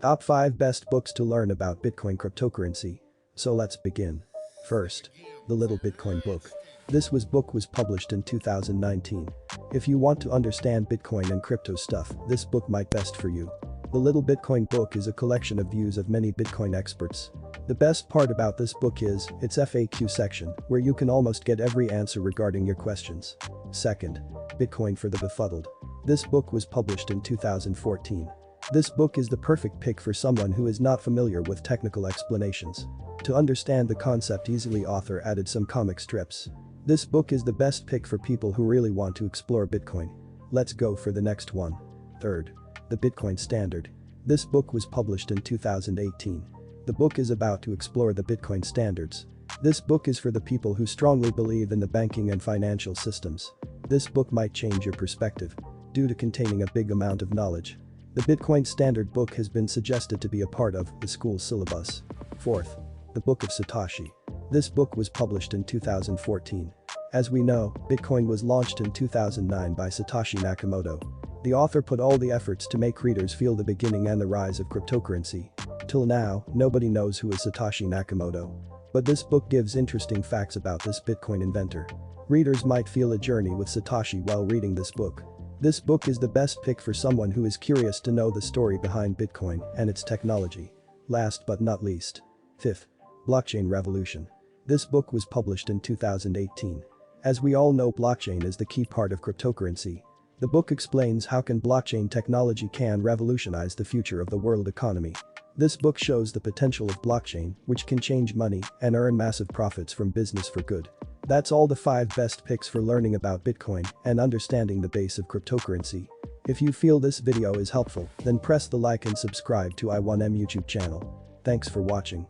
Top 5 Best Books to Learn About Bitcoin Cryptocurrency. So let's begin. First, The Little Bitcoin Book. This book was published in 2019. If you want to understand Bitcoin and crypto stuff, this book might best for you. The Little Bitcoin Book is a collection of views of many Bitcoin experts. The best part about this book is its FAQ section, where you can almost get every answer regarding your questions. Second, Bitcoin for the Befuddled. This book was published in 2014. This book is the perfect pick for someone who is not familiar with technical explanations. To understand the concept easily, author added some comic strips. This book is the best pick for people who really want to explore Bitcoin. Let's go for the next one. Third, The Bitcoin Standard. This book was published in 2018. The book is about to explore the Bitcoin standards. This book is for the people who strongly believe in the banking and financial systems. This book might change your perspective due to containing a big amount of knowledge. The Bitcoin Standard book has been suggested to be a part of the school syllabus. Fourth, The Book of Satoshi. This book was published in 2014. As we know, Bitcoin was launched in 2009 by Satoshi Nakamoto. The author put all the efforts to make readers feel the beginning and the rise of cryptocurrency. Till now, nobody knows who is Satoshi Nakamoto. But this book gives interesting facts about this Bitcoin inventor. Readers might feel a journey with Satoshi while reading this book. This book is the best pick for someone who is curious to know the story behind Bitcoin and its technology. Last but not least. Fifth, Blockchain Revolution. This book was published in 2018. As we all know, blockchain is the key part of cryptocurrency. The book explains how blockchain technology can revolutionize the future of the world economy. This book shows the potential of blockchain, which can change money and earn massive profits from business for good. That's all the 5 best picks for learning about Bitcoin and understanding the base of cryptocurrency. If you feel this video is helpful, then press the like and subscribe to I1M YouTube channel. Thanks for watching.